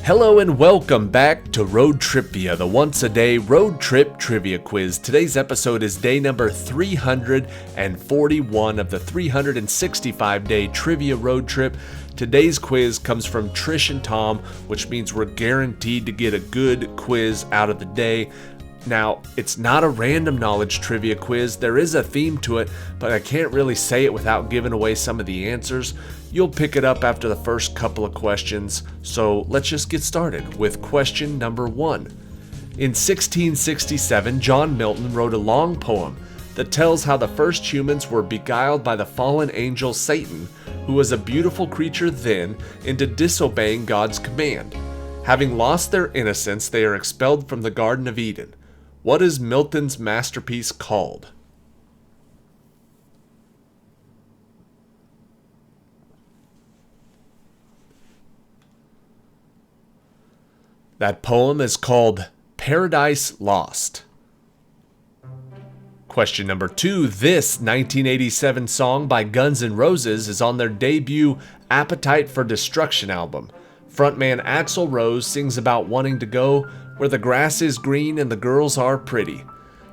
Hello and welcome back to RoadTRIpVIA, the once-a-day road trip trivia quiz. Today's episode is day number 341 of the 365-day trivia road trip. Today's quiz comes from Trish and Tom, which means we're guaranteed to get a good quiz out of the day. Now, it's not a random knowledge trivia quiz. There is a theme to it, but I can't really say it without giving away some of the answers. You'll pick it up after the first couple of questions, so let's just get started with question number 1. In 1667, John Milton wrote a long poem that tells how the first humans were beguiled by the fallen angel Satan, who was a beautiful creature then, into disobeying God's command. Having lost their innocence, they are expelled from the Garden of Eden. What is Milton's masterpiece called? That poem is called Paradise Lost. Question number 2. This 1987 song by Guns N' Roses is on their debut Appetite for Destruction album. Frontman Axl Rose sings about wanting to go where the grass is green and the girls are pretty.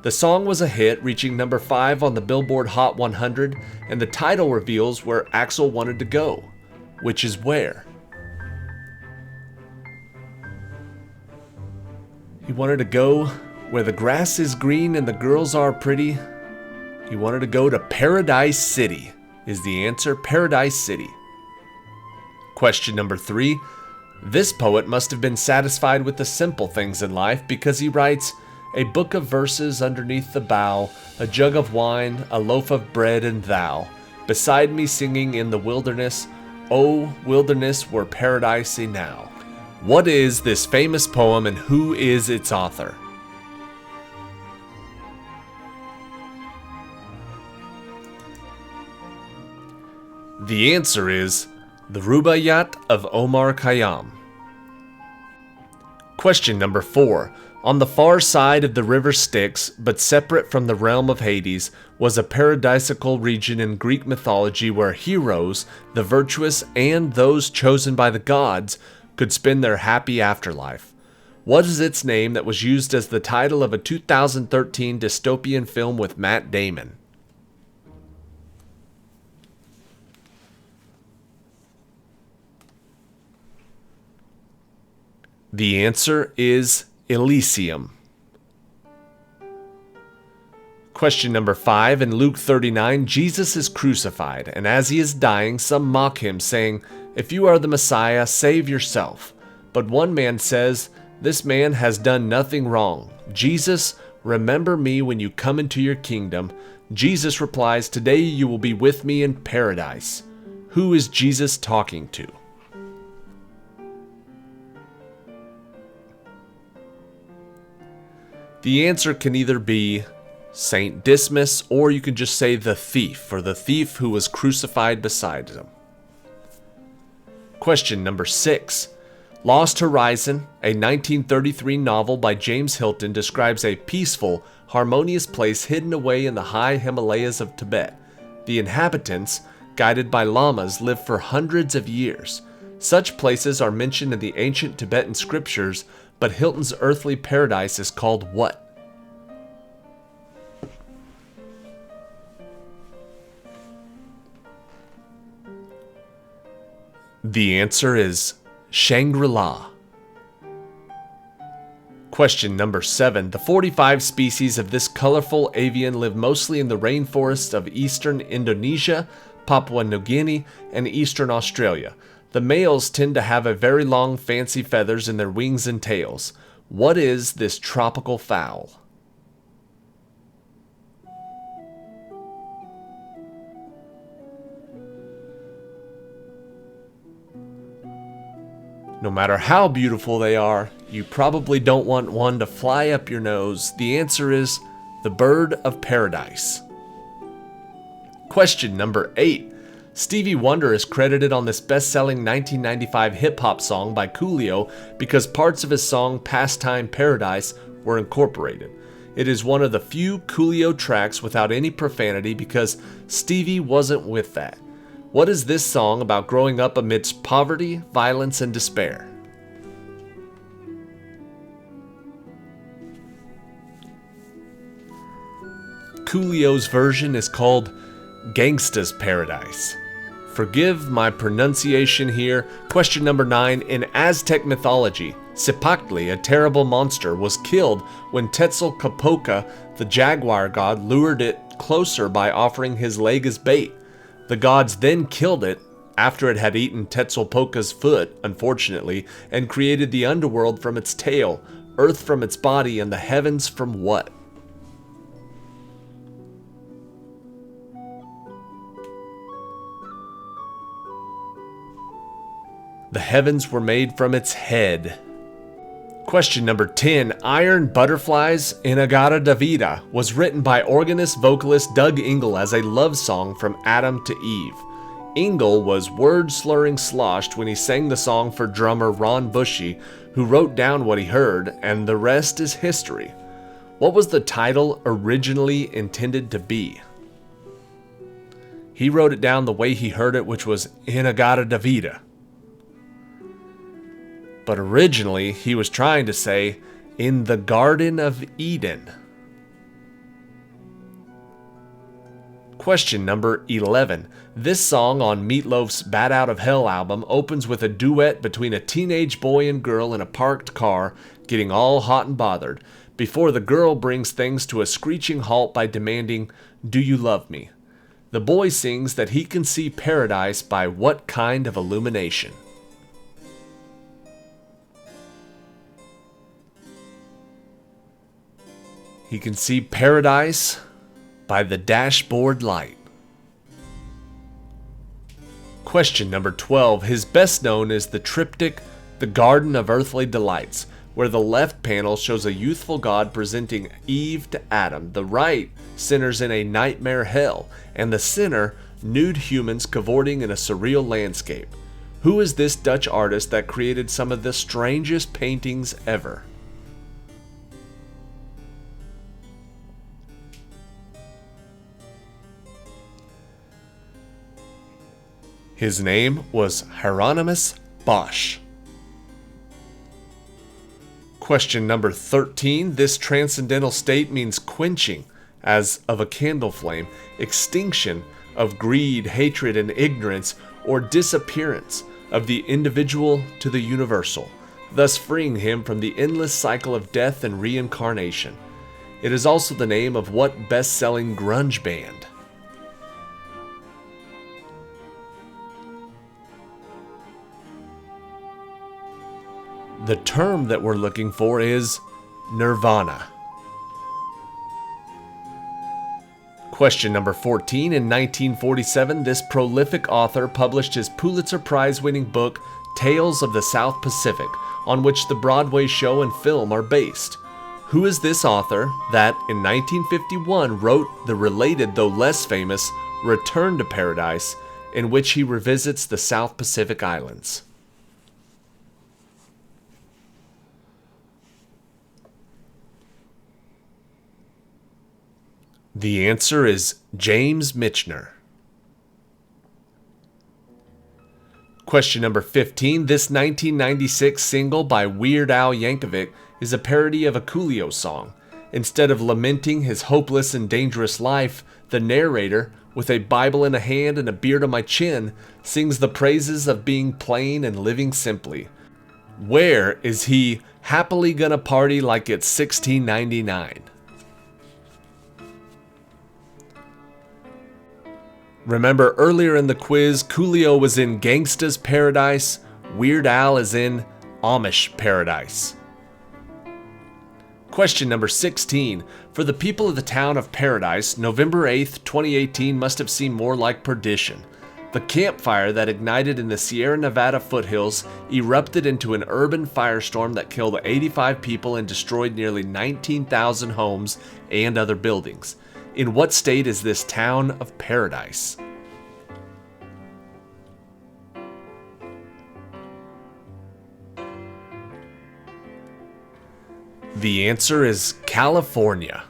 The song was a hit, reaching number 5 on the Billboard Hot 100, and the title reveals where Axl wanted to go, which is where? He wanted to go where the grass is green and the girls are pretty. He wanted to go to Paradise City, is the answer. Paradise City. Question number 3. This poet must have been satisfied with the simple things in life because he writes, a book of verses underneath the bough, a jug of wine, a loaf of bread, and thou, beside me singing in the wilderness, O wilderness were paradise enow. What is this famous poem and who is its author? The answer is the Rubaiyat of Omar Khayyam. Question number 4. On the far side of the river Styx, but separate from the realm of Hades, was a paradisical region in Greek mythology where heroes, the virtuous, and those chosen by the gods could spend their happy afterlife. What is its name that was used as the title of a 2013 dystopian film with Matt Damon? The answer is Elysium. Question number 5. In Luke 39, Jesus is crucified, and as he is dying, some mock him, saying, if you are the Messiah, save yourself. But one man says, this man has done nothing wrong. Jesus, remember me when you come into your kingdom. Jesus replies, today you will be with me in paradise. Who is Jesus talking to? The answer can either be Saint Dismas, or you can just say the thief, or the thief who was crucified beside him. Question number 6. Lost Horizon, a 1933 novel by James Hilton, describes a peaceful, harmonious place hidden away in the high Himalayas of Tibet. The inhabitants, guided by lamas, live for hundreds of years. Such places are mentioned in the ancient Tibetan scriptures, but Hilton's earthly paradise is called what? The answer is Shangri-La. Question number 7. The 45 species of this colorful avian live mostly in the rainforests of eastern Indonesia, Papua New Guinea, and eastern Australia. The males tend to have a very long fancy feathers in their wings and tails. What is this tropical fowl? No matter how beautiful they are, you probably don't want one to fly up your nose. The answer is the bird of paradise. Question number 8. Stevie Wonder is credited on this best-selling 1995 hip-hop song by Coolio because parts of his song Pastime Paradise were incorporated. It is one of the few Coolio tracks without any profanity because Stevie wasn't with that. What is this song about growing up amidst poverty, violence, and despair? Coolio's version is called Gangsta's Paradise. Forgive my pronunciation here. Question number 9. In Aztec mythology, Cipactli, a terrible monster, was killed when Tetzalcoatl, the jaguar god, lured it closer by offering his leg as bait. The gods then killed it after it had eaten Tetzalcoatl's foot, unfortunately, and created the underworld from its tail, earth from its body, and the heavens from what? The heavens were made from its head. Question number 10. Iron Butterflies In-A-Gadda-Da-Vida was written by organist-vocalist Doug Ingle as a love song from Adam to Eve. Ingle was word-slurring sloshed when he sang the song for drummer Ron Bushy, who wrote down what he heard, and the rest is history. What was the title originally intended to be? He wrote it down the way he heard it, which was In-A-Gadda-Da-Vida. But originally, he was trying to say, in the Garden of Eden. Question number 11. This song on Meatloaf's Bat Out of Hell album opens with a duet between a teenage boy and girl in a parked car, getting all hot and bothered, before the girl brings things to a screeching halt by demanding, "Do you love me?" The boy sings that he can see paradise by what kind of illumination? He can see paradise by the dashboard light. Question number 12. His best known is the triptych, The Garden of Earthly Delights, where the left panel shows a youthful God presenting Eve to Adam, the right sinners in a nightmare hell, and the center nude humans cavorting in a surreal landscape. Who is this Dutch artist that created some of the strangest paintings ever? His name was Hieronymus Bosch. Question number 13. This transcendental state means quenching, as of a candle flame, extinction of greed, hatred, and ignorance, or disappearance of the individual to the universal, thus freeing him from the endless cycle of death and reincarnation. It is also the name of what best-selling grunge band? The term that we're looking for is Nirvana. Question number 14. In 1947, this prolific author published his Pulitzer Prize-winning book, Tales of the South Pacific, on which the Broadway show and film are based. Who is this author that, in 1951, wrote the related, though less famous, Return to Paradise, in which he revisits the South Pacific Islands? The answer is James Michener. Question number 15. This 1996 single by Weird Al Yankovic is a parody of a Coolio song. Instead of lamenting his hopeless and dangerous life, the narrator, with a Bible in a hand and a beard on my chin, sings the praises of being plain and living simply. Where is he happily gonna party like it's 1699? Remember earlier in the quiz, Coolio was in Gangsta's Paradise, Weird Al is in Amish Paradise. Question number 16. For the people of the town of Paradise, November 8th, 2018 must have seemed more like perdition. The campfire that ignited in the Sierra Nevada foothills erupted into an urban firestorm that killed 85 people and destroyed nearly 19,000 homes and other buildings. In what state is this town of Paradise? The answer is California.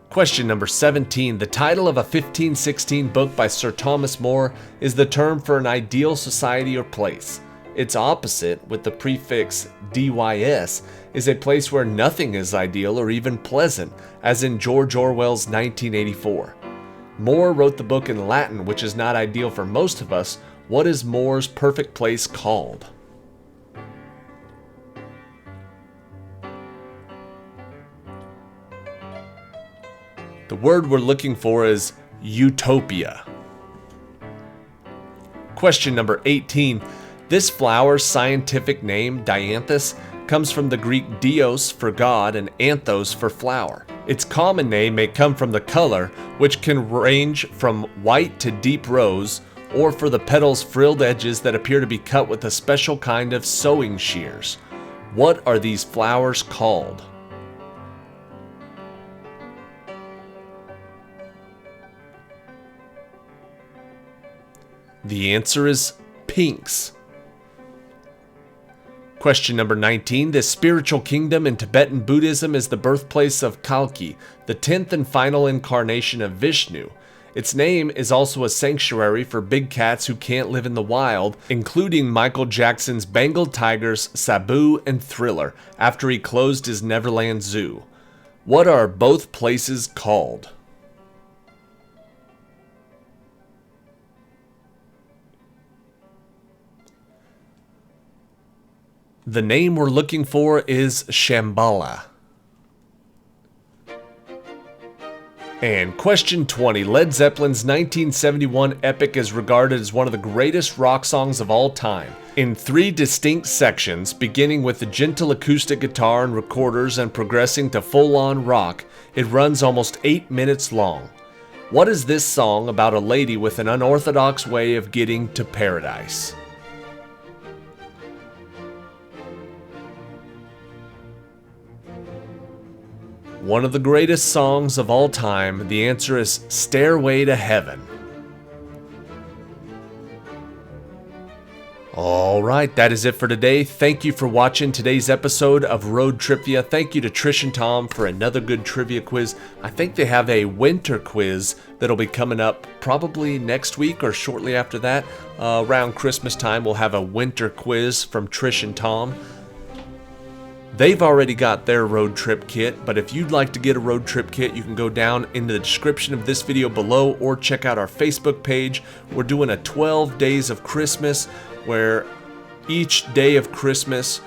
Question number 17. The title of a 1516 book by Sir Thomas More is the term for an ideal society or place. Its opposite, with the prefix dys, is a place where nothing is ideal or even pleasant, as in George Orwell's 1984. Moore wrote the book in Latin, which is not ideal for most of us. What is Moore's perfect place called? The word we're looking for is utopia. Question number 18. This flower's scientific name, dianthus, comes from the Greek dios for God and anthos for flower. Its common name may come from the color, which can range from white to deep rose, or for the petals' frilled edges that appear to be cut with a special kind of sewing shears. What are these flowers called? The answer is pinks. Question number 19. This spiritual kingdom in Tibetan Buddhism is the birthplace of Kalki, the 10th and final incarnation of Vishnu. Its name is also a sanctuary for big cats who can't live in the wild, including Michael Jackson's Bengal tigers Sabu and Thriller, after he closed his Neverland Zoo. What are both places called? The name we're looking for is Shambhala. And question 20. Led Zeppelin's 1971 epic is regarded as one of the greatest rock songs of all time. In 3 distinct sections, beginning with the gentle acoustic guitar and recorders and progressing to full-on rock, it runs almost 8 minutes long. What is this song about a lady with an unorthodox way of getting to paradise? One of the greatest songs of all time. The answer is Stairway to Heaven. Alright, that is it for today. Thank you for watching today's episode of RoadTripVIA. Thank you to Trish and Tom for another good trivia quiz. I think they have a winter quiz that'll be coming up probably next week or shortly after that. Around Christmas time, we'll have a winter quiz from Trish and Tom. They've already got their road trip kit, but if you'd like to get a road trip kit, you can go down in the description of this video below or check out our Facebook page. We're doing a 12 days of Christmas where each day of Christmas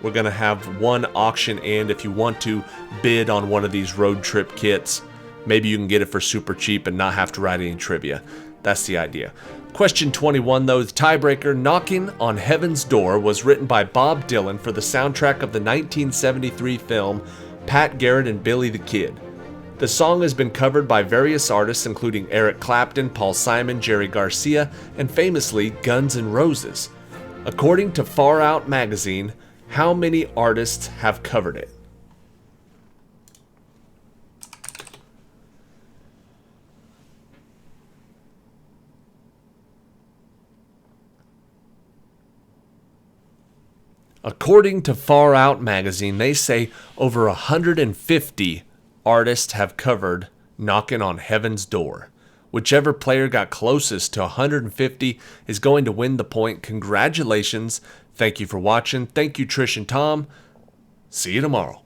we're going to have one auction, and if you want to bid on one of these road trip kits, maybe you can get it for super cheap and not have to write any trivia. That's the idea. Question 21 though, the tiebreaker, Knocking on Heaven's Door was written by Bob Dylan for the soundtrack of the 1973 film Pat Garrett and Billy the Kid. The song has been covered by various artists including Eric Clapton, Paul Simon, Jerry Garcia, and famously Guns N' Roses. According to Far Out magazine, how many artists have covered it? According to Far Out magazine, they say over 150 artists have covered Knocking on Heaven's Door. Whichever player got closest to 150 is going to win the point. Congratulations. Thank you for watching. Thank you, Trish and Tom. See you tomorrow.